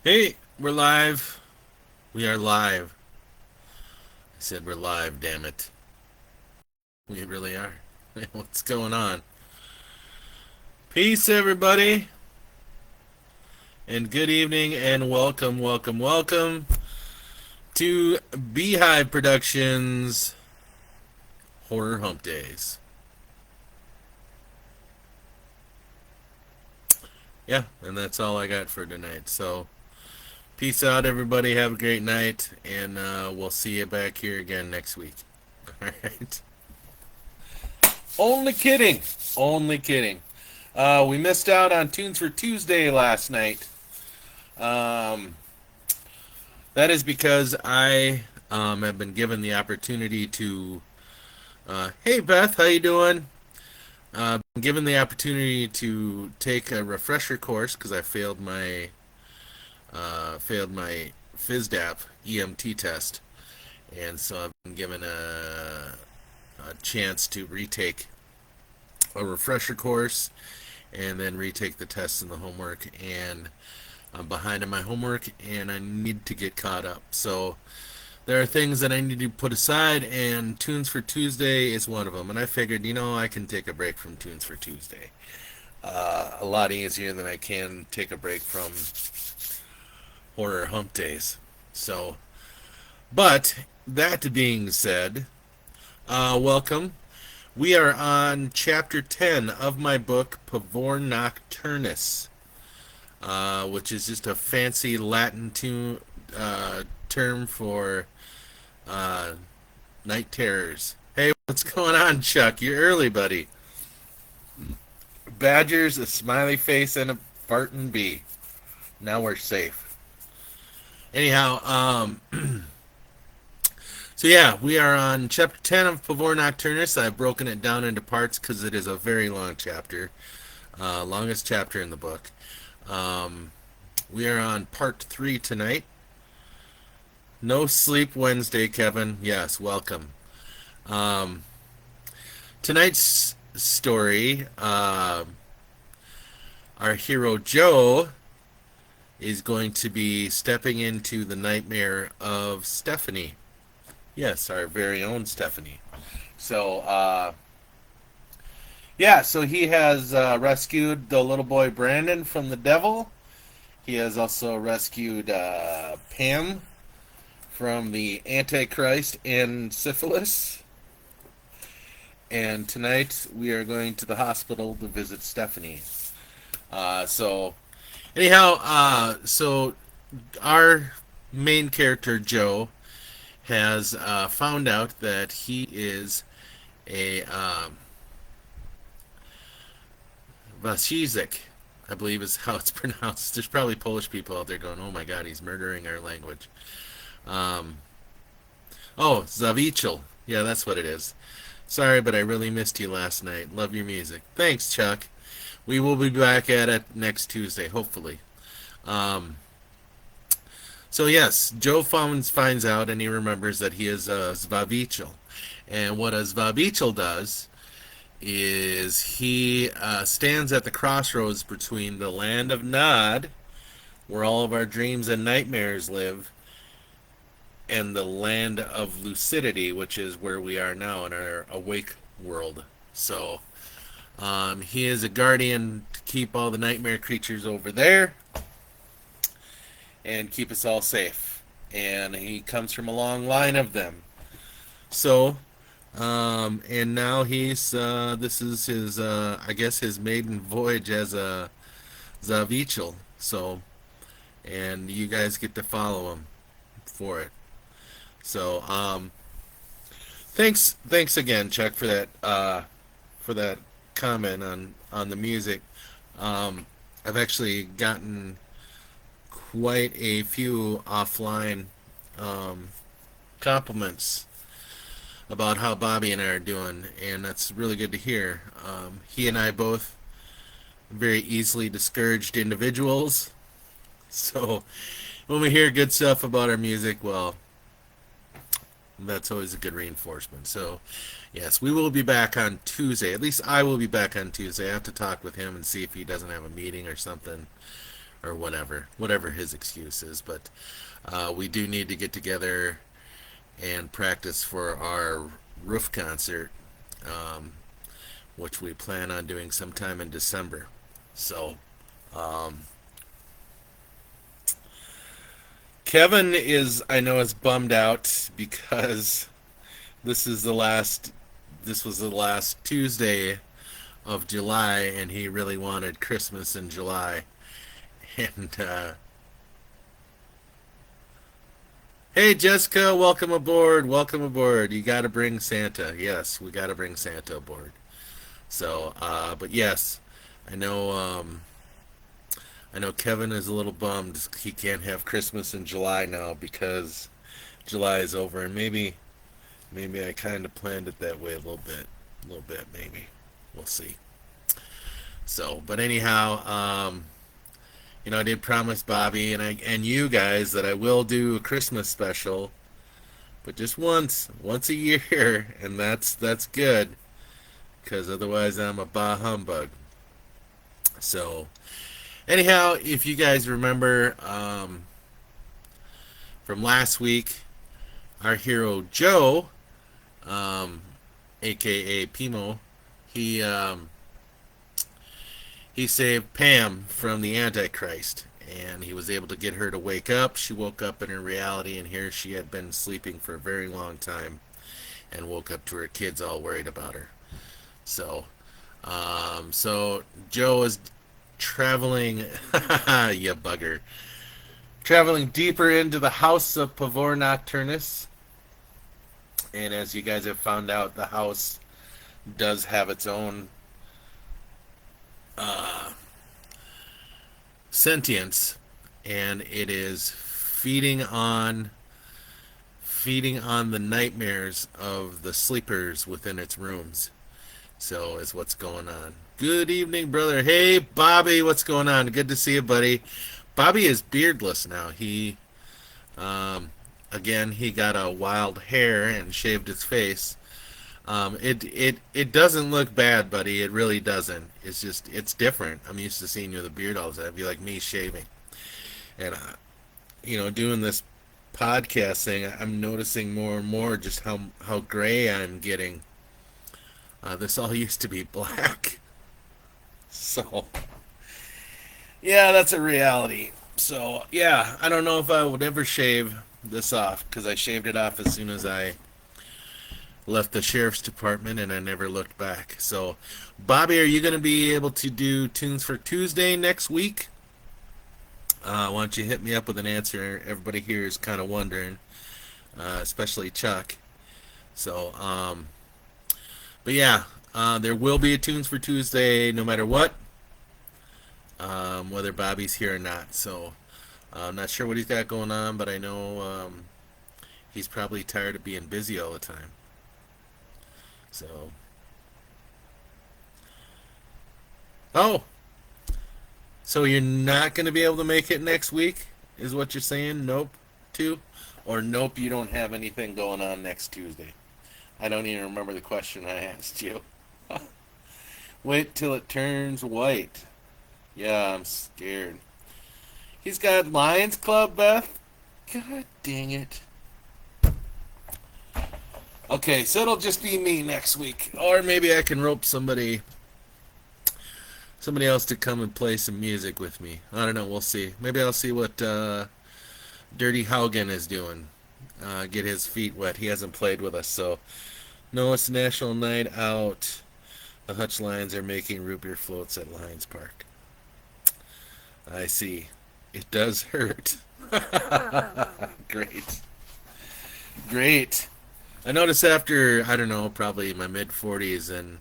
Hey, we're live. We are live. I said we're live, damn it. We really are. What's going on? Peace, everybody, and good evening, and welcome to b.hive Productions Horror Hump Days. Yeah, and that's all I got for tonight. So, peace out, everybody. Have a great night, and we'll see you back here again next week. All right. Only kidding. Only kidding. We missed out on Tunes for Tuesday last night. Um, that is because I have been given the opportunity to. Hey Beth, how you doing? Been given the opportunity to take a refresher course because I failed my FISDAP EMT test, and so I've been given a chance to retake a refresher course and then retake the tests and the homework. And I'm behind on my homework and I need to get caught up. So there are things that I need to put aside, and Tunes for Tuesday is one of them. And I figured, I can take a break from Tunes for Tuesday. A lot easier than I can take a break from Horror Hump Days. So, but that being said, welcome. We are on chapter 10 of my book, Pavor Nocturnus, which is just a fancy Latin term for uh, night terrors. Hey, what's going on, Chuck? You're early, buddy. Badgers, a smiley face, and a farting bee. Now we're safe. Anyhow, so yeah, we are on chapter 10 of Pavor Nocturnus. I've broken it down into parts because it is a very long chapter, longest chapter in the book. Um, we are on part 3 tonight. No Sleep Wednesday, Kevin. Yes, welcome. Um, tonight's story, our hero Joe is going to be stepping into the nightmare of Stephanie. Yes, our very own Stephanie. So, yeah, so he has rescued the little boy Brandon from the devil. He has also rescued Pam from the Antichrist and syphilis. And tonight we are going to the hospital to visit Stephanie. So, anyhow, so our main character, Joe, has found out that he is a Vasizek, I believe is how it's pronounced. There's probably Polish people out there going, oh my god, he's murdering our language. Um, oh, Zavichel. Yeah, that's what it is. Sorry, but I really missed you last night. Love your music. Thanks, Chuck. We will be back at it next Tuesday, hopefully. Um, so yes, Joe finds out and he remembers that he is a Zvavichel. And what a Zvavichel does is he stands at the crossroads between the land of Nod, where all of our dreams and nightmares live, and the land of lucidity, which is where we are now in our awake world. So he is a guardian to keep all the nightmare creatures over there and keep us all safe. And he comes from a long line of them. So, and now this is his, I guess, his maiden voyage as a Zavichel. So, and you guys get to follow him for it. So, thanks again, Chuck, for that comment on the music. I've actually gotten quite a few offline um, compliments about how Bobby and I are doing, and that's really good to hear. He and I both very easily discouraged individuals, so when we hear good stuff about our music, well, that's always a good reinforcement. So, yes, we will be back on Tuesday. At least I will be back on Tuesday. I have to talk with him and see if he doesn't have a meeting or something or whatever his excuse is. But we do need to get together and practice for our roof concert, um, which we plan on doing sometime in December. So, um, Kevin I know, is bummed out because this is the last, this was the last Tuesday of July, and he really wanted Christmas in July. And hey, Jessica, welcome aboard. Welcome aboard. You got to bring Santa. Yes, we got to bring Santa aboard. So, but yes, I know. I know Kevin is a little bummed he can't have Christmas in July now because July is over, and maybe I kind of planned it that way a little bit, maybe. We'll see. So, but anyhow, I did promise Bobby and you guys that I will do a Christmas special, but just once a year, and that's good, because otherwise I'm a bah humbug. So, anyhow, if you guys remember from last week, our hero Joe, um, aka Pimo, he um, he saved Pam from the Antichrist, and he was able to get her to wake up. She woke up in her reality, and here she had been sleeping for a very long time, and woke up to her kids all worried about her. So, so Joe is traveling, you bugger, traveling deeper into the House of Pavor Nocturnus, and as you guys have found out, the house does have its own uh, sentience, and it is feeding on the nightmares of the sleepers within its rooms. So is what's going on. Good evening, brother. Hey, Bobby, what's going on? Good to see you, buddy. Bobby is beardless now. Again, he got a wild hair and shaved his face. It doesn't look bad, buddy. It really doesn't. It's different. I'm used to seeing you with a beard all the time. It'd be like me shaving, and doing this podcast thing. I'm noticing more and more just how gray I'm getting. This all used to be black, so yeah, that's a reality. So yeah, I don't know if I would ever shave this off because I shaved it off as soon as I left the sheriff's department, and I never looked back. So, Bobby, are you going to be able to do Tunes for Tuesday next week? Why don't you hit me up with an answer? Everybody here is kind of wondering, especially Chuck. So, but yeah, there will be a Tunes for Tuesday no matter what, whether Bobby's here or not. So, I'm not sure what he's got going on, but I know he's probably tired of being busy all the time. So, oh, so you're not going to be able to make it next week, is what you're saying? Nope, too? Or nope, you don't have anything going on next Tuesday? I don't even remember the question I asked you. Wait till it turns white. Yeah, I'm scared. He's got Lions Club, Beth? God dang it. Okay, so it'll just be me next week. Or maybe I can rope somebody else to come and play some music with me. I don't know, we'll see. Maybe I'll see what Dirty Haugen is doing. Get his feet wet. He hasn't played with us, so no, it's National Night Out. The Hutch Lions are making root beer floats at Lions Park. I see. It does hurt. Great. Great. I noticed after, I don't know, probably my mid-40s, and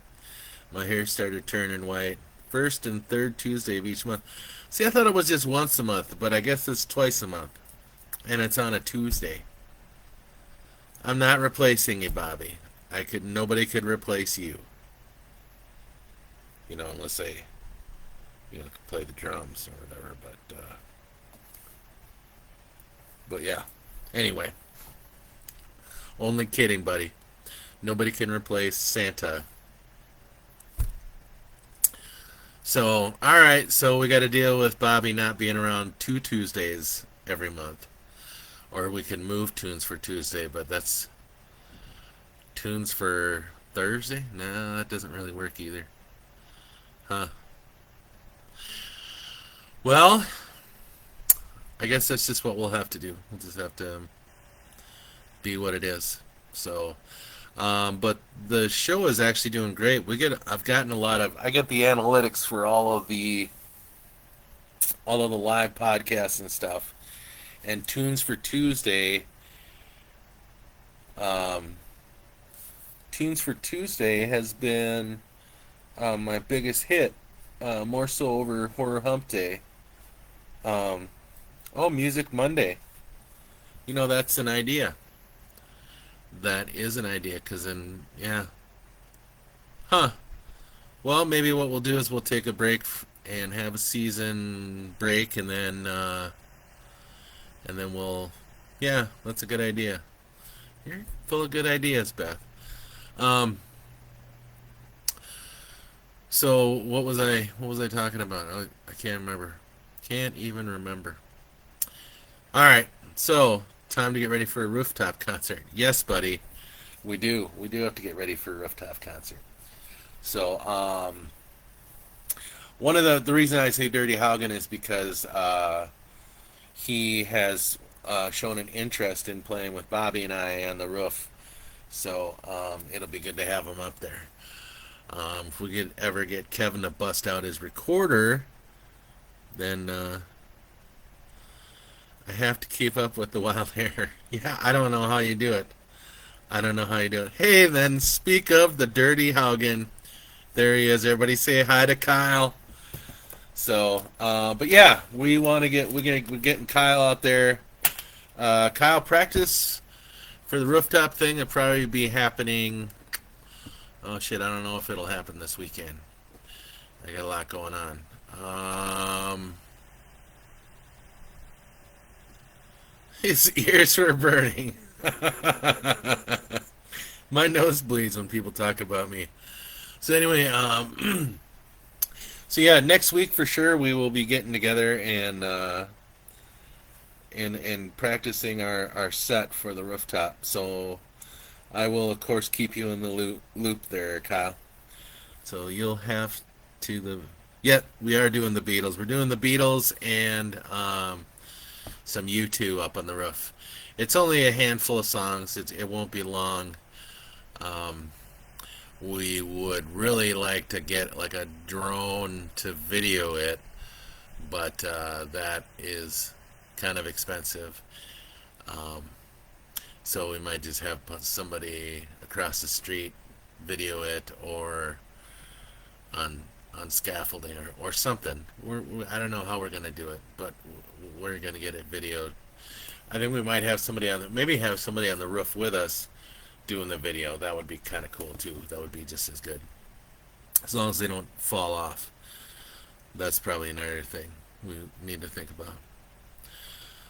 my hair started turning white. First and third Tuesday of each month. See, I thought it was just once a month, but I guess it's twice a month. And it's on a Tuesday. I'm not replacing you, Bobby. Nobody could replace you. Unless they, could play the drums or whatever, but yeah. Anyway. Only kidding, buddy. Nobody can replace Santa. So, all right. So we got to deal with Bobby not being around 2 Tuesdays every month, or we can move tunes for Tuesday, but that's tunes for Thursday. No, that doesn't really work either, huh? Well, I guess that's just what we'll have to do. We'll just have to be what it is. So, but the show is actually doing great. I've gotten a lot of, I get the analytics for all of the live podcasts and stuff, and tunes for Tuesday. Um, tunes for Tuesday has been my biggest hit, more so over Horror Hump Day. Um, oh, Music Monday. That's an idea. That is an idea, because then, yeah. Huh. Well, maybe what we'll do is we'll take a break and have a season break, and then we'll, yeah, that's a good idea. You're full of good ideas, Beth. Um, so what was I talking about? I can't remember. Can't even remember. All right. So, time to get ready for a rooftop concert. Yes, buddy. We do. We do have to get ready for a rooftop concert. So, one of the reason I say Dirty Haugen is because he has shown an interest in playing with Bobby and I on the roof. So, it'll be good to have him up there. If we could ever get Kevin to bust out his recorder, then I have to keep up with the wild hair. Yeah, I don't know how you do it. I don't know how you do it. Hey, then speak of the Dirty Haugen. There he is. Everybody say hi to Kyle. So, but yeah, we're getting Kyle out there. Kyle, practice for the rooftop thing will probably be happening. Oh shit, I don't know if it'll happen this weekend. I got a lot going on. His ears were burning. My nose bleeds when people talk about me. So anyway, so yeah, next week for sure we will be getting together and practicing our set for the rooftop. So I will of course keep you in the loop there, Kyle. So you'll have to the yeah, we are doing the Beatles. We're doing the Beatles and some U2 up on the roof. It's only a handful of songs. It won't be long. Um, we would really like to get like a drone to video it, but that is kind of expensive. Um, so we might just have somebody across the street video it, or on scaffolding, or something. I don't know how we're gonna do it, but we're gonna get it videoed. I think we might have maybe have somebody on the roof with us doing the video. That would be kind of cool too. That would be just as good, as long as they don't fall off. That's probably another thing we need to think about.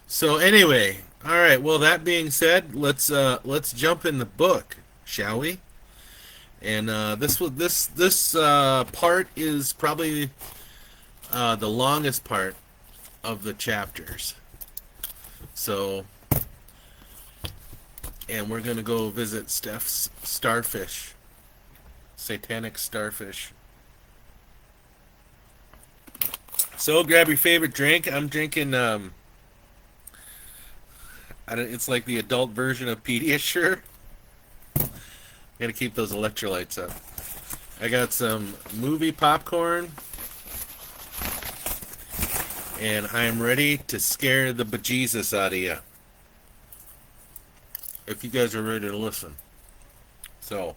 So anyway, all right. Well, that being said, let's jump in the book, shall we? And this part is probably the longest part of the chapters. So, and we're gonna go visit Steph's starfish, satanic starfish. So grab your favorite drink. I'm drinking. It's like the adult version of Pediasure. Gotta keep those electrolytes up. I got some movie popcorn, and I am ready to scare the bejesus out of you. If you guys are ready to listen. So,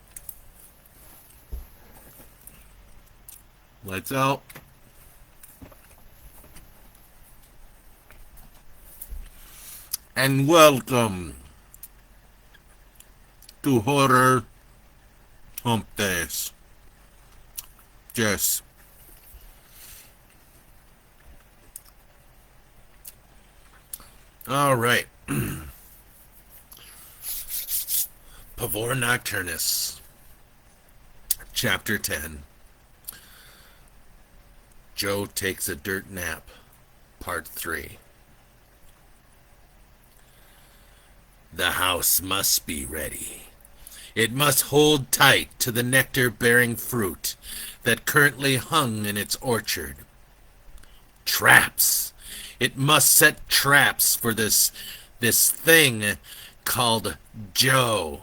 lights out. And welcome to Horror Humpdays. Yes. All right. Pavor Nocturnus, Chapter 10. Joe Takes a Dirt Nap, Part 3. The house must be ready. It must hold tight to the nectar-bearing fruit that currently hung in its orchard. Traps. It must set traps for this thing called Joe.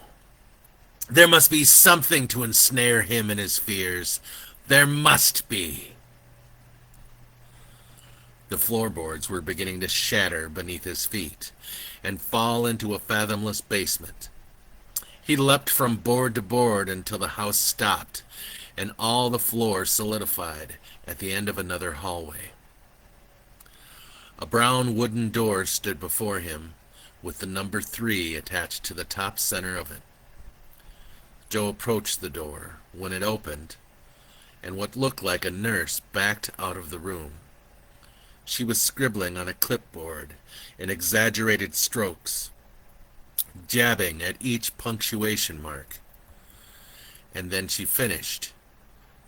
There must be something to ensnare him in his fears. There must be. The floorboards were beginning to shatter beneath his feet and fall into a fathomless basement. He leapt from board to board until the house stopped and all the floor solidified at the end of another hallway. A brown wooden door stood before him, with the number 3 attached to the top center of it. Joe approached the door when it opened, and what looked like a nurse backed out of the room. She was scribbling on a clipboard in exaggerated strokes, jabbing at each punctuation mark. And then she finished.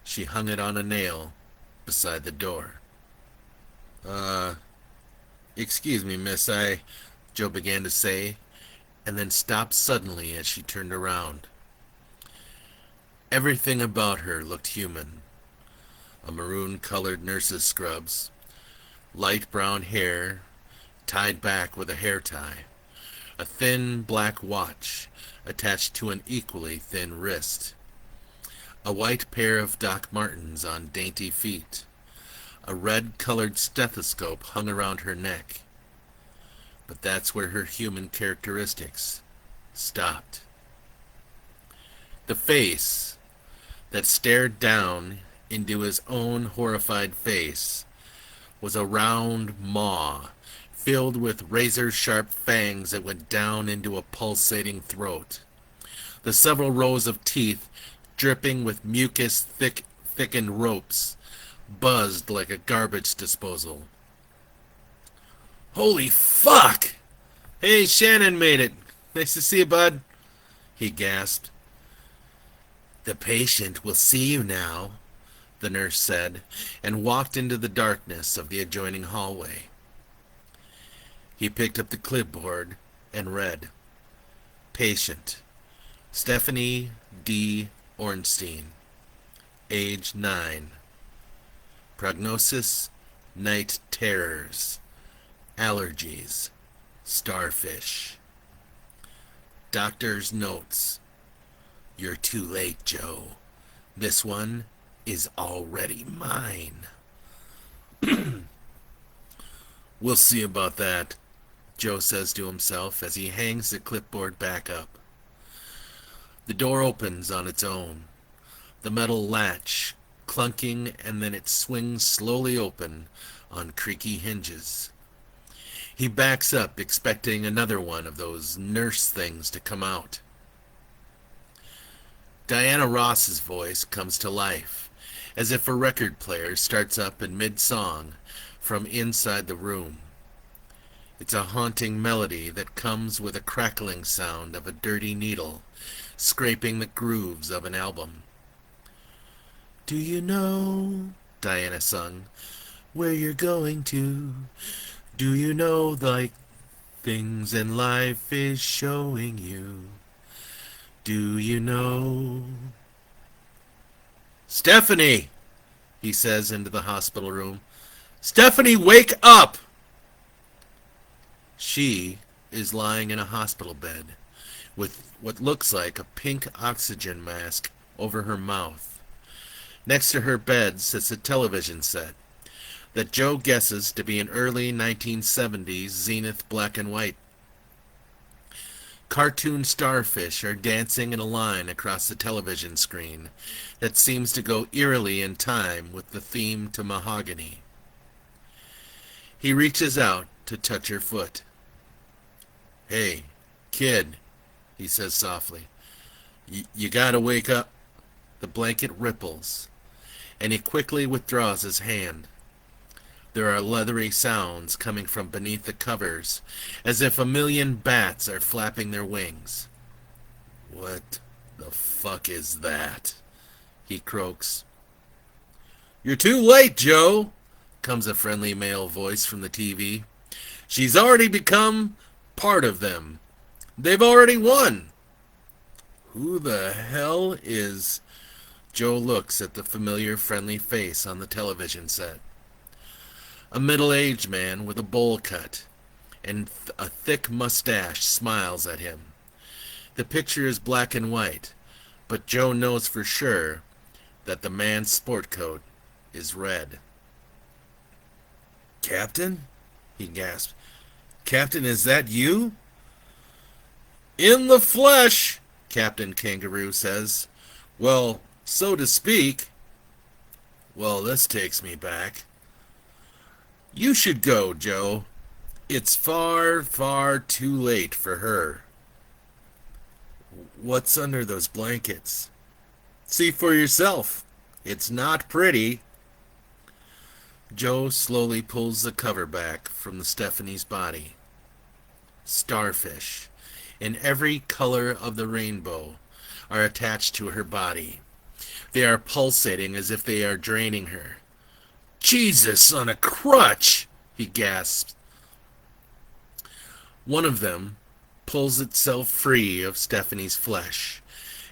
She hung it on a nail beside the door. Excuse me, miss, Joe began to say, and then stopped suddenly as she turned around. Everything about her looked human. A maroon-colored nurse's scrubs, light brown hair tied back with a hair tie, a thin black watch attached to an equally thin wrist, a white pair of Doc Martens on dainty feet, a red-colored stethoscope hung around her neck. But that's where her human characteristics stopped. The face that stared down into his own horrified face was a round maw filled with razor-sharp fangs that went down into a pulsating throat. The several rows of teeth, dripping with mucus thickened ropes, buzzed like a garbage disposal. Holy fuck! Hey, Shannon made it. Nice to see you, bud. He gasped. The patient will see you now, the nurse said, and walked into the darkness of the adjoining hallway. He picked up the clipboard and read. Patient, Stephanie D. Ornstein, age 9. Prognosis, night terrors. Allergies, starfish. Doctor's notes. You're too late, Joe. This one is already mine. We'll see about that, Joe says to himself as he hangs the clipboard back up. The door opens on its own, the metal latch clunking, and then it swings slowly open on creaky hinges. He backs up, expecting another one of those nurse things to come out. Diana Ross's voice comes to life, as if a record player starts up in mid-song from inside the room. It's a haunting melody that comes with a crackling sound of a dirty needle scraping the grooves of an album. Do you know, Diana sung, where you're going to? Do you know, like, things in life is showing you? Do you know? Stephanie, he says into the hospital room. Stephanie, wake up! She is lying in a hospital bed with what looks like a pink oxygen mask over her mouth. Next to her bed sits a television set that Joe guesses to be an early 1970s Zenith black and white. Cartoon starfish are dancing in a line across the television screen that seems to go eerily in time with the theme to Mahogany. He reaches out to touch her foot. Hey, kid, he says softly. You gotta wake up. The blanket ripples, and he quickly withdraws his hand. There are leathery sounds coming from beneath the covers, as if a million bats are flapping their wings. What the fuck is that? He croaks. "You're too late, Joe," comes a friendly male voice from the TV. "She's already become part of them. They've already won." Who the hell is... Joe looks at the familiar friendly face on the television set. A middle-aged man with a bowl cut and a thick mustache smiles at him. The picture is black and white, but Joe knows for sure that the man's sport coat is red. "Captain?" he gasps. "Captain, is that you?" "In the flesh," Captain Kangaroo says. "Well, so to speak." "Well, this takes me back." "You should go, Joe. It's far, far too late for her." "What's under those blankets?" "See for yourself. It's not pretty." Joe slowly pulls the cover back from Stephanie's body. Starfish, in every color of the rainbow, are attached to her body. They are pulsating as if they are draining her. "Jesus on a crutch!" he gasps. One of them pulls itself free of Stephanie's flesh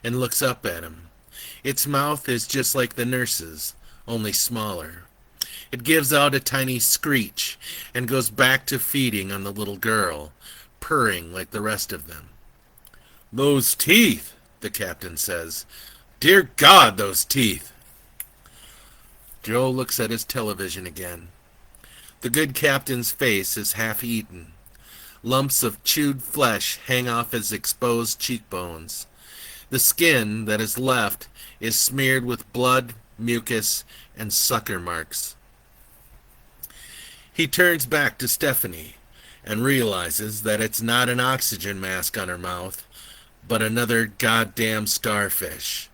and looks up at him. Its mouth is just like the nurse's, only smaller. It gives out a tiny screech and goes back to feeding on the little girl, purring like the rest of them. "Those teeth," the captain says. "Dear God, those teeth." Joe looks at his television again. The good captain's face is half-eaten. Lumps of chewed flesh hang off his exposed cheekbones. The skin that is left is smeared with blood, mucus, and sucker marks. He turns back to Stephanie and realizes that it's not an oxygen mask on her mouth, but another goddamn starfish.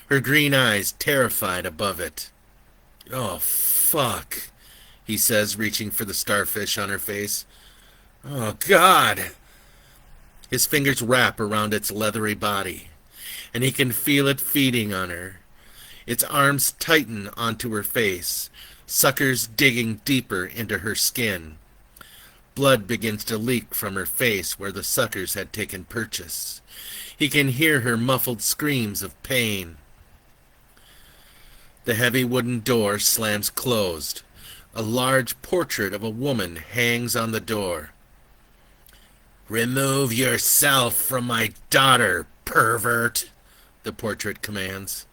Her green eyes terrified above it. "Oh, fuck," he says, reaching for the starfish on her face. "Oh, God." His fingers wrap around its leathery body, and he can feel it feeding on her. Its arms tighten onto her face, suckers digging deeper into her skin. Blood begins to leak from her face where the suckers had taken purchase. He can hear her muffled screams of pain. The heavy wooden door slams closed. A large portrait of a woman hangs on the door. "Remove yourself from my daughter, pervert," the portrait commands.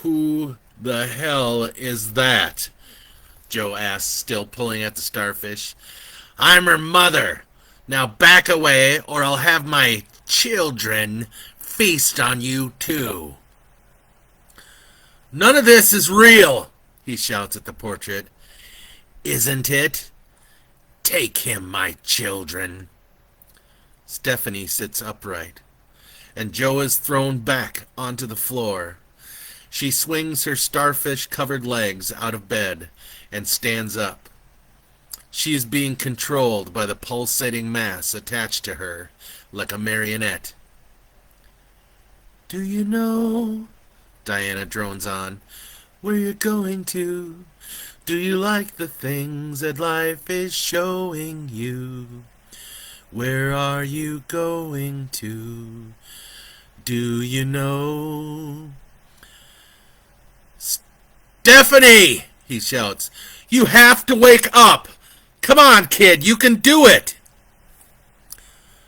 "Who the hell is that?" Joe asks, still pulling at the starfish. "I'm her mother. Now back away or I'll have my children feast on you too." "None of this is real," he shouts at the portrait. "Isn't it? Take him, my children." Stephanie sits upright, and Joe is thrown back onto the floor. She swings her starfish-covered legs out of bed and stands up. She is being controlled by the pulsating mass attached to her like a marionette. "Do you know," Diana drones on, "where you're going to? Do you like the things that life is showing you? Where are you going to? Do you know?" "Stephanie!" he shouts. "You have to wake up! Come on, kid, you can do it!"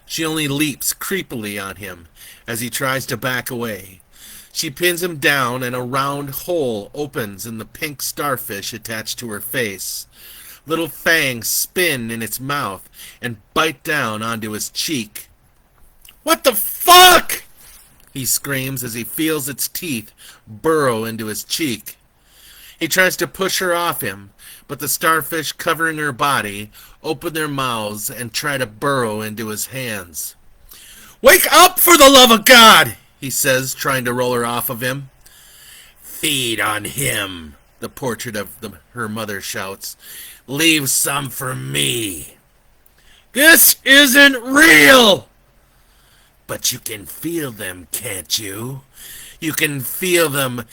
She only leaps creepily on him as he tries to back away. She pins him down and a round hole opens in the pink starfish attached to her face. Little fangs spin in its mouth and bite down onto his cheek. "What the fuck?" he screams as he feels its teeth burrow into his cheek. He tries to push her off him, but the starfish covering her body open their mouths and try to burrow into his hands. "Wake up, for the love of God!" he says, trying to roll her off of him. "Feed on him," the portrait of her mother shouts. "Leave some for me." "This isn't real!" "But you can feel them, can't you? You can feel them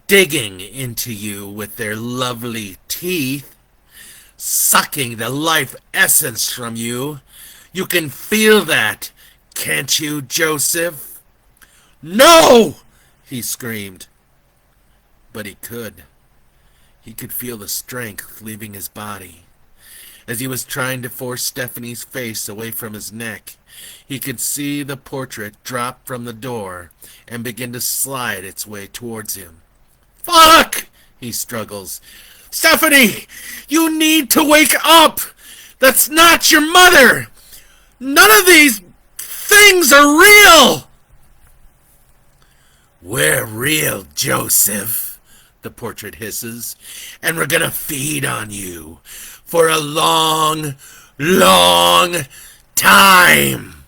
digging into you with their lovely teeth, sucking the life essence from you. You can feel that, can't you, Joseph? No! He screamed. But he could. He could feel the strength leaving his body. As he was trying to force Stephanie's face away from his neck, he could see the portrait drop from the door and begin to slide its way towards him. Fuck! He struggles. Stephanie! You need to wake up! That's not your mother! None of these things are real! We're real, Joseph, the portrait hisses, and we're gonna feed on you for a long, long time.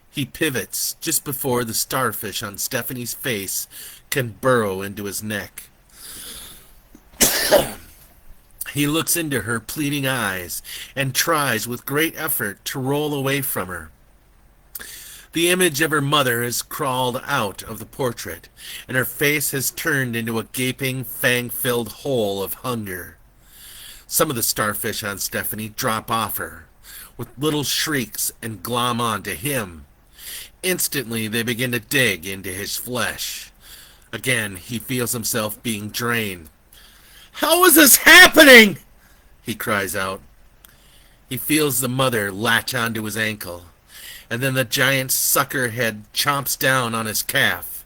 He pivots just before the starfish on Stephanie's face can burrow into his neck. He looks into her pleading eyes and tries with great effort to roll away from her. The image of her mother has crawled out of the portrait, and her face has turned into a gaping, fang-filled hole of hunger. Some of the starfish on Stephanie drop off her, with little shrieks, and glom onto him. Instantly, they begin to dig into his flesh. Again, he feels himself being drained. How is this happening? He cries out. He feels the mother latch onto his ankle, and then the giant sucker head chomps down on his calf.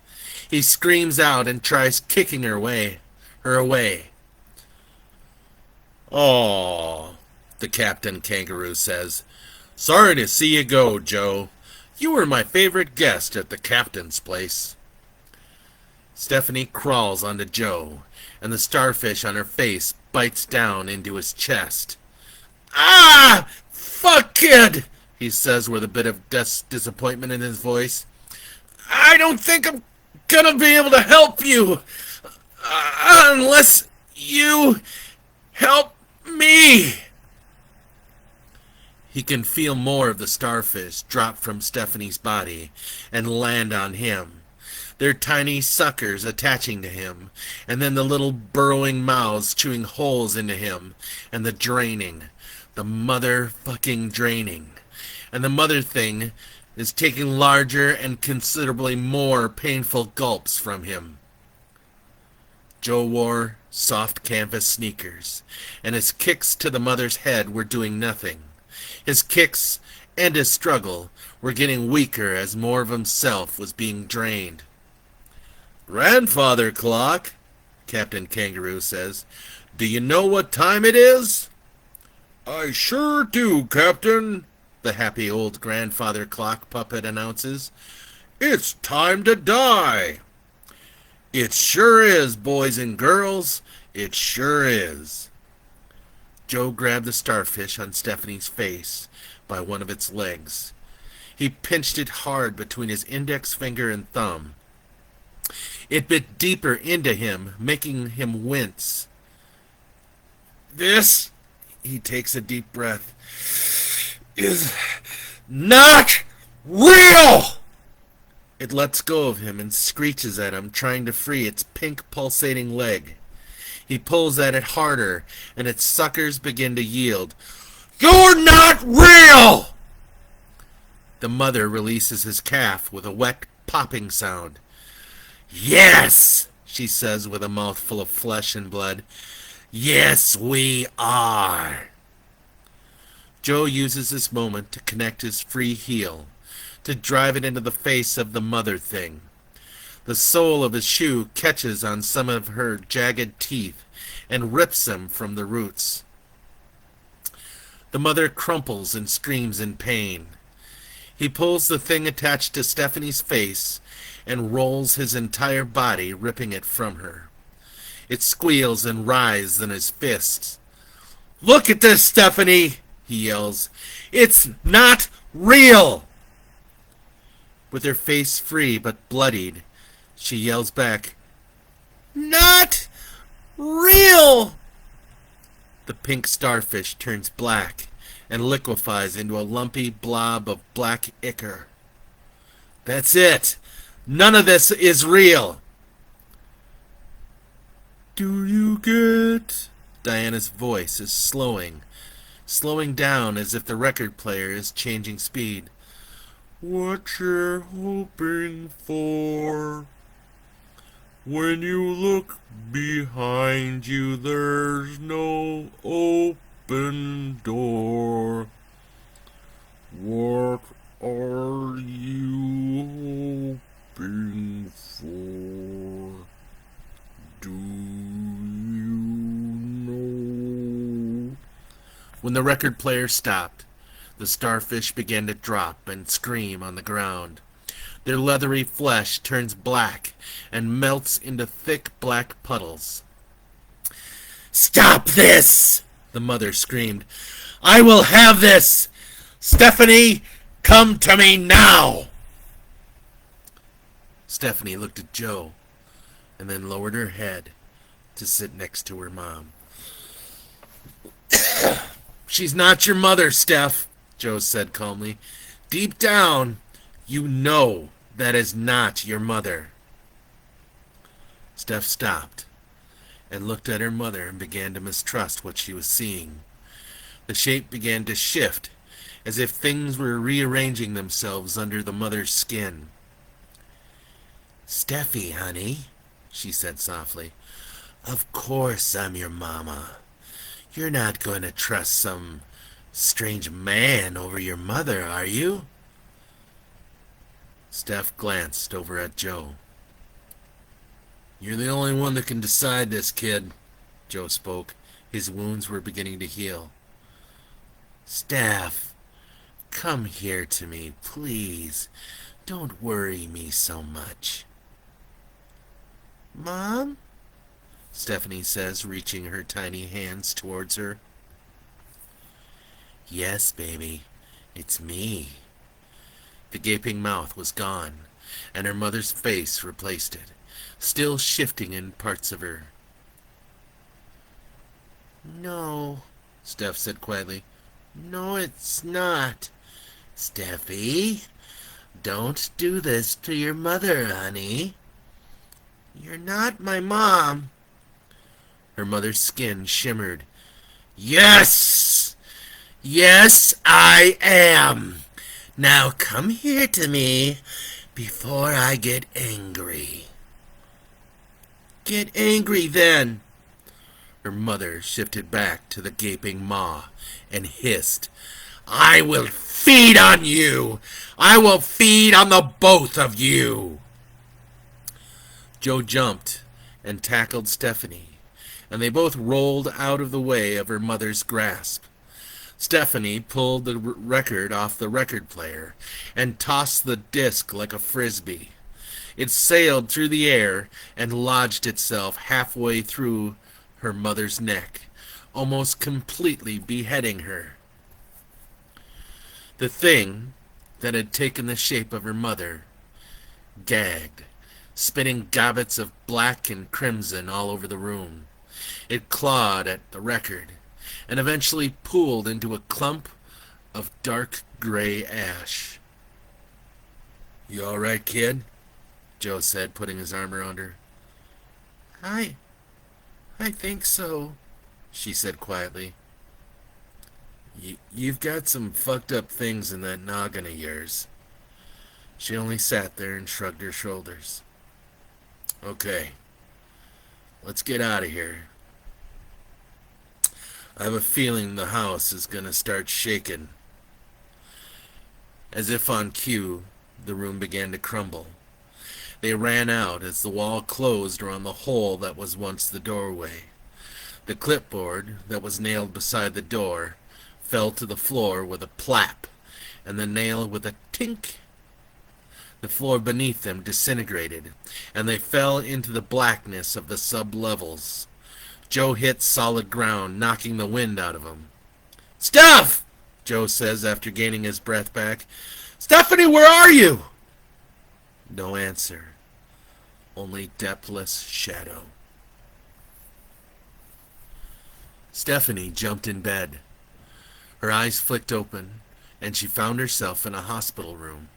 He screams out and tries kicking her away. "Aw," the Captain Kangaroo says. "Sorry to see you go, Joe. You were my favorite guest at the captain's place." Stephanie crawls onto Joe, and the starfish on her face bites down into his chest. "Ah! Fuck, kid!" he says with a bit of disappointment in his voice. "I don't think I'm gonna be able to help you unless you help me." He can feel more of the starfish drop from Stephanie's body and land on him, their tiny suckers attaching to him, and then the little burrowing mouths chewing holes into him, and the draining, the motherfucking draining. And the mother thing is taking larger and considerably more painful gulps from him. Joe wore soft canvas sneakers, and his kicks to the mother's head were doing nothing. His kicks and his struggle were getting weaker as more of himself was being drained. "Grandfather Clock," Captain Kangaroo says, "do you know what time it is?" "I sure do, Captain," the happy old grandfather clock puppet announces. "It's time to die." "It sure is, boys and girls. It sure is." Joe grabbed the starfish on Stephanie's face by one of its legs. He pinched it hard between his index finger and thumb. It bit deeper into him, making him wince. "This," he takes a deep breath, "is not real!" It lets go of him and screeches at him, trying to free its pink pulsating leg. He pulls at it harder, and its suckers begin to yield. "You're not real!" The mother releases his calf with a wet popping sound. "Yes," she says with a mouthful of flesh and blood. "Yes, we are." Joe uses this moment to connect his free heel, to drive it into the face of the mother thing. The sole of his shoe catches on some of her jagged teeth and rips them from the roots. The mother crumples and screams in pain. He pulls the thing attached to Stephanie's face and rolls his entire body, ripping it from her. It squeals and writhes in his fists. "Look at this, Stephanie!" he yells. "It's not real!" With her face free but bloodied, she yells back, "Not real!" The pink starfish turns black and liquefies into a lumpy blob of black ichor. "That's it! None of this is real!" do you get? Diana's voice is slowing down as if the record player is changing speed. What you're hoping for? When you look behind you, there's no open door. What are you hoping for? Do you know? When the record player stopped, the starfish began to drop and scream on the ground. Their leathery flesh turns black and melts into thick black puddles. Stop this! The mother screamed. I will have this! Stephanie, come to me now! Stephanie looked at Joe and then lowered her head to sit next to her mom. She's not your mother, Steph, Joe said calmly. Deep down, you know that is not your mother. Steph stopped and looked at her mother and began to mistrust what she was seeing. The shape began to shift, as if things were rearranging themselves under the mother's skin. Steffi, honey, she said softly, of course I'm your mama. You're not going to trust some strange man over your mother, are you? Steph glanced over at Joe. You're the only one that can decide this, kid, Joe spoke. His wounds were beginning to heal. Steph, come here to me, please. Don't worry me so much. Mom? Stephanie says, reaching her tiny hands towards her. Yes, baby, it's me. The gaping mouth was gone, and her mother's face replaced it, still shifting in parts of her. No, Steph said quietly. No, it's not. Steffi, don't do this to your mother, honey. You're not my mom. Her mother's skin shimmered. Yes! Yes, I am. Now come here to me before I get angry. Get angry then. Her mother shifted back to the gaping maw and hissed, I will feed on you. I will feed on the both of you. Joe jumped and tackled Stephanie, and they both rolled out of the way of her mother's grasp. Stephanie pulled the record off the record player and tossed the disc like a frisbee. It sailed through the air and lodged itself halfway through her mother's neck, almost completely beheading her. The thing that had taken the shape of her mother gagged, spitting gobbets of black and crimson all over the room. It clawed at the record and eventually pooled into a clump of dark gray ash. You all right, kid? Joe said, putting his arm around her. I think so, she said quietly. You've got some fucked up things in that noggin of yours. She only sat there and shrugged her shoulders. Okay, let's get out of here. I have a feeling the house is going to start shaking. As if on cue, the room began to crumble. They ran out as the wall closed around the hole that was once the doorway. The clipboard that was nailed beside the door fell to the floor with a plap, and the nail with a tink. The floor beneath them disintegrated, and they fell into the blackness of the sub-levels. Joe hit solid ground, knocking the wind out of him. Steph! Joe says after gaining his breath back. Stephanie, where are you? No answer. Only depthless shadow. Stephanie jumped in bed. Her eyes flicked open, and she found herself in a hospital room.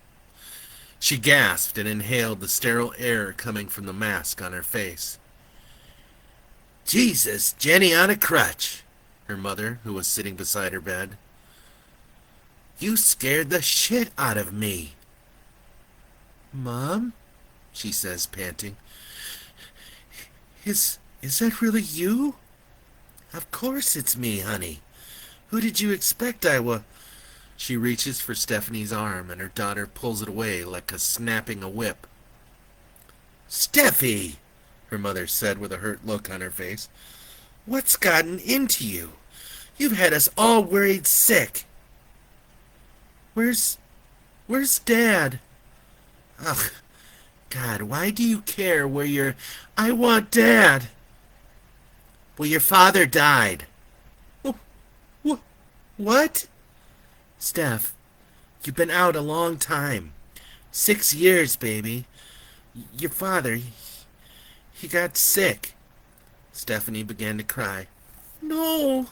She gasped and inhaled the sterile air coming from the mask on her face. Jesus, Jenny on a crutch, her mother, who was sitting beside her bed. You scared the shit out of me. Mom, she says, panting. Is that really you? Of course it's me, honey. Who did you expect I was? She reaches for Stephanie's arm, and her daughter pulls it away like a snapping a whip. Steffi, her mother said with a hurt look on her face. What's gotten into you? You've had us all worried sick. Where's Dad? Ugh, God, why do you care where you're... I want Dad. Well, your father died. What? Steph, you've been out a long time. 6 years, baby. Your father, he got sick. Stephanie began to cry. No,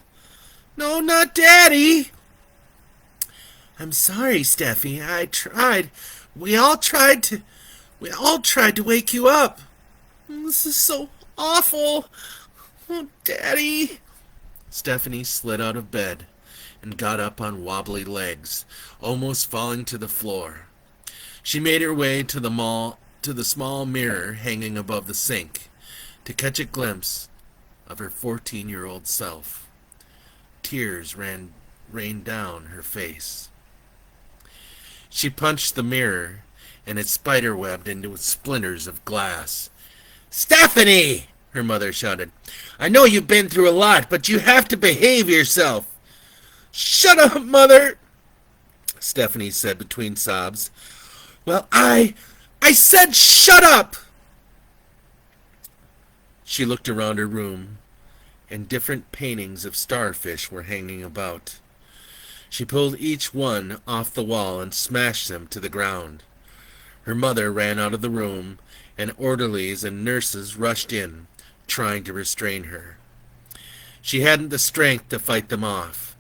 not Daddy. I'm sorry, Steffi. I tried. We all tried to wake you up. This is so awful. Oh, Daddy. Stephanie slid out of bed and got up on wobbly legs, almost falling to the floor. She made her way to the small mirror hanging above the sink to catch a glimpse of her 14-year-old self. Tears rained down her face. She punched the mirror, and it spiderwebbed into splinters of glass. Stephanie! Her mother shouted. I know you've been through a lot, but you have to behave yourself. Shut up, Mother! Stephanie said between sobs. Well, I said shut up! She looked around her room, and different paintings of starfish were hanging about. She pulled each one off the wall and smashed them to the ground. Her mother ran out of the room, and orderlies and nurses rushed in, trying to restrain her. She hadn't the strength to fight them off.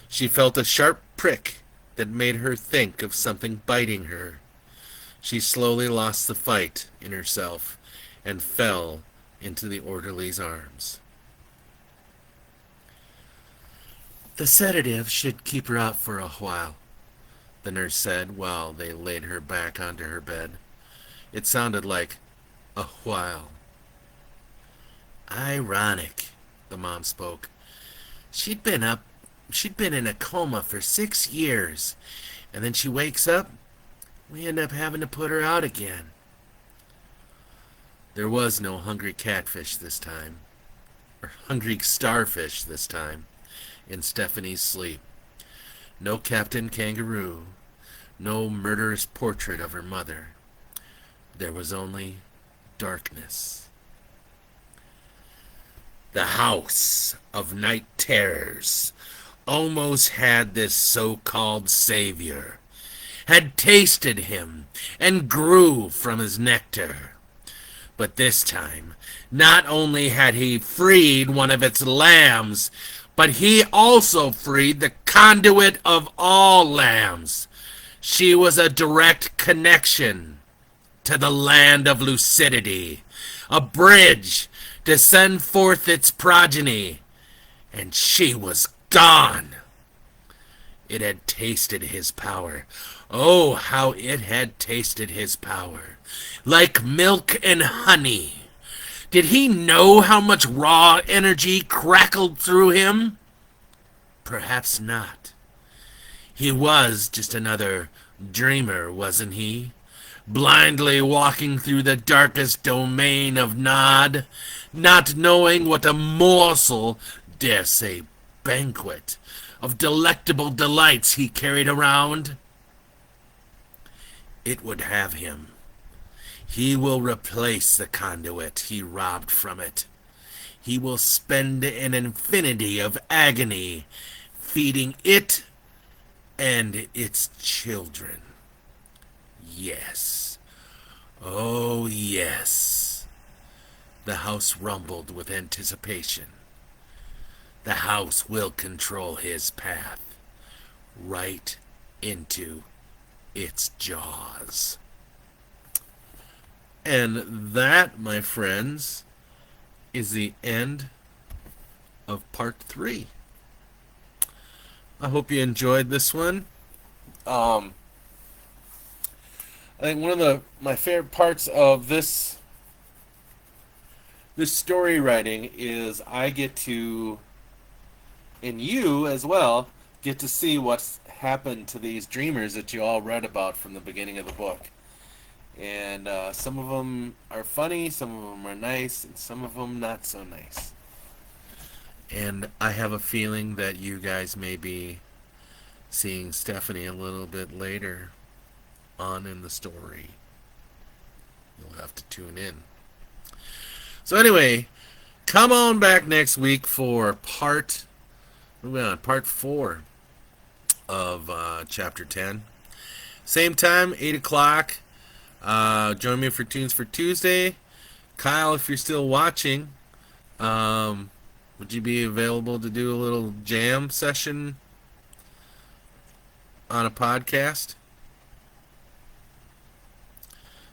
She felt a sharp prick that made her think of something biting her. She slowly lost the fight in herself and fell into the orderly's arms. The sedative should keep her out for a while, the nurse said while they laid her back onto her bed. It sounded like a while. Ironic, the mom spoke. She'd been in a coma for 6 years, and then she wakes up. We end up having to put her out again. There was no hungry catfish this time, or hungry starfish this time, in Stephanie's sleep. No Captain Kangaroo, no murderous portrait of her mother. There was only darkness. The House of Night Terrors almost had this so-called savior, had tasted him and grew from his nectar. But this time, not only had he freed one of its lambs, but he also freed the conduit of all lambs. She was a direct connection to the land of lucidity, a bridge to send forth its progeny, and she was gone. It had tasted his power. Oh, how it had tasted his power. Like milk and honey. Did he know how much raw energy crackled through him? Perhaps not. He was just another dreamer, wasn't he? Blindly walking through the darkest domain of Nod, not knowing what a morsel, dare say banquet, of delectable delights he carried around. It would have him. He will replace the conduit he robbed from it. He will spend an infinity of agony feeding it and its children. Yes. Oh, yes. The house rumbled with anticipation. The house will control his path right into its jaws. And that, my friends, is the end of part 3. I hope you enjoyed this one. I think one of my favorite parts of this story writing is I get to, and you as well, get to see what's happened to these dreamers that you all read about from the beginning of the book. And some of them are funny, some of them are nice, and some of them not so nice. And I have a feeling that you guys may be seeing Stephanie a little bit later on in the story. You'll have to tune in. So anyway, come on back next week for part 4 of chapter 10. Same time, 8 o'clock. Join me for Tunes for Tuesday. Kyle, if you're still watching, would you be available to do a little jam session on a podcast?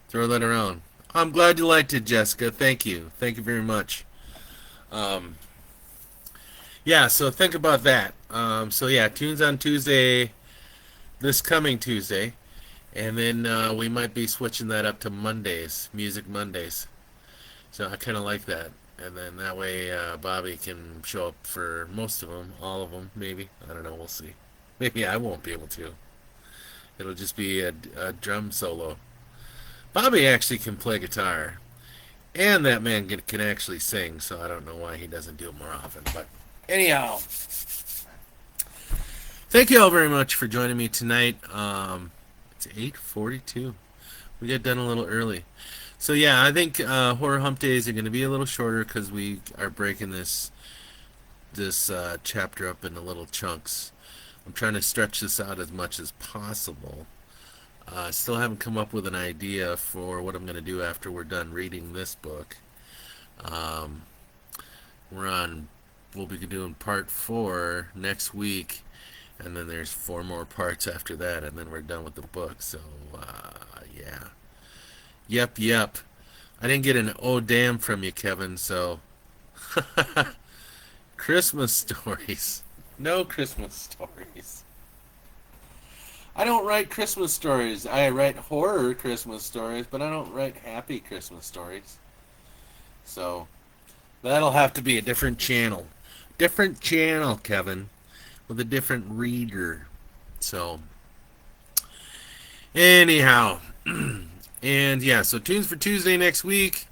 Throw that around. I'm glad you liked it, Jessica. Thank you. Thank you very much. Yeah, so think about that. So yeah, Tunes on Tuesday, this coming Tuesday. And then we might be switching that up to Mondays, Music Mondays. So I kind of like that. And then that way Bobby can show up for most of them, all of them, maybe. I don't know, we'll see. Maybe I won't be able to. It'll just be a drum solo. Bobby actually can play guitar. And that man can actually sing, so I don't know why he doesn't do it more often. But anyhow, thank you all very much for joining me tonight. It's 8:42. We got done a little early. So yeah, I think Horror Hump Days are going to be a little shorter because we are breaking this chapter up into little chunks. I'm trying to stretch this out as much as possible. Still haven't come up with an idea for what I'm going to do after we're done reading this book. We'll be doing part 4 next week, and then there's 4 more parts after that, and then we're done with the book. So, yeah. Yep. I didn't get an oh damn from you, Kevin, so... Christmas stories. No Christmas stories. I don't write Christmas stories. I write horror Christmas stories, but I don't write happy Christmas stories. So, that'll have to be a different channel. Different channel, Kevin. With a different reader. So, anyhow. And yeah, so Tunes for Tuesday next week.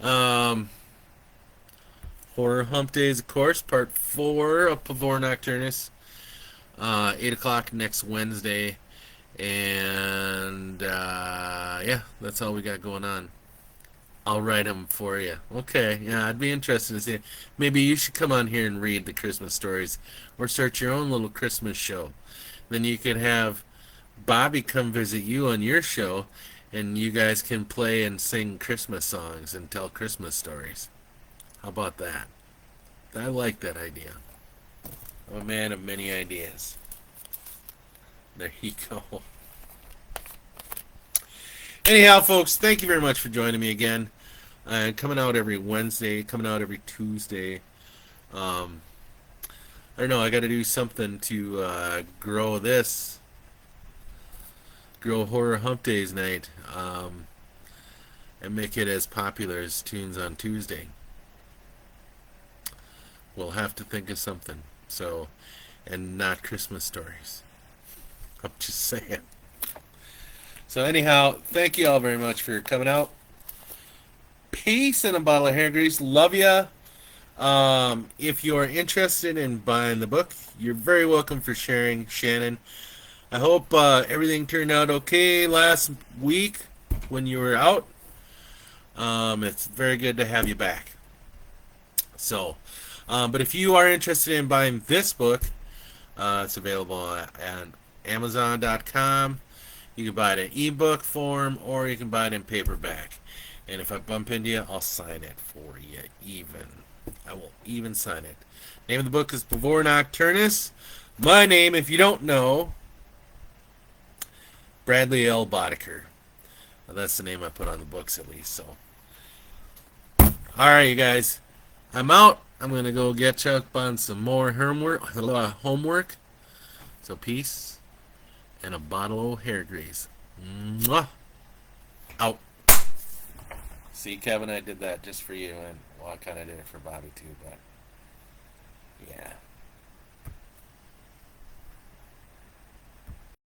Horror Hump Days, of course, part 4 of Pavor Nocturnus. 8 o'clock next Wednesday. And yeah, that's all we got going on. I'll write them for you. Okay, yeah, I'd be interested to see. Maybe you should come on here and read the Christmas stories, or start your own little Christmas show. Then you could have Bobby come visit you on your show, and you guys can play and sing Christmas songs and tell Christmas stories. How about that? I like that idea. I'm a man of many ideas. There you go. Anyhow, folks, thank you very much for joining me again. Coming out every Wednesday, coming out every Tuesday. I don't know, I got to do something to grow Horror Hump Days night, and make it as popular as Tunes on Tuesday. We'll have to think of something. So, and not Christmas stories. I'm just saying. So anyhow, thank you all very much for coming out. Peace and a bottle of hair grease. Love ya. If you're interested in buying the book, you're very welcome for sharing, Shannon. I hope everything turned out okay last week when you were out. It's very good to have you back. So, but if you are interested in buying this book, it's available at Amazon.com. You can buy it in ebook form, or you can buy it in paperback. And if I bump into you, I'll sign it for you. I will even sign it. Name of the book is Pavor Nocturnus. My name, if you don't know, Bradley L. Bodeker. That's the name I put on the books, at least. So, all right, you guys. I'm out. I'm going to go catch up on some more homework. So peace and a bottle of hair grease. Mwah! Out. See, Kevin, I did that just for you, and well, I kind of did it for Bobby too, but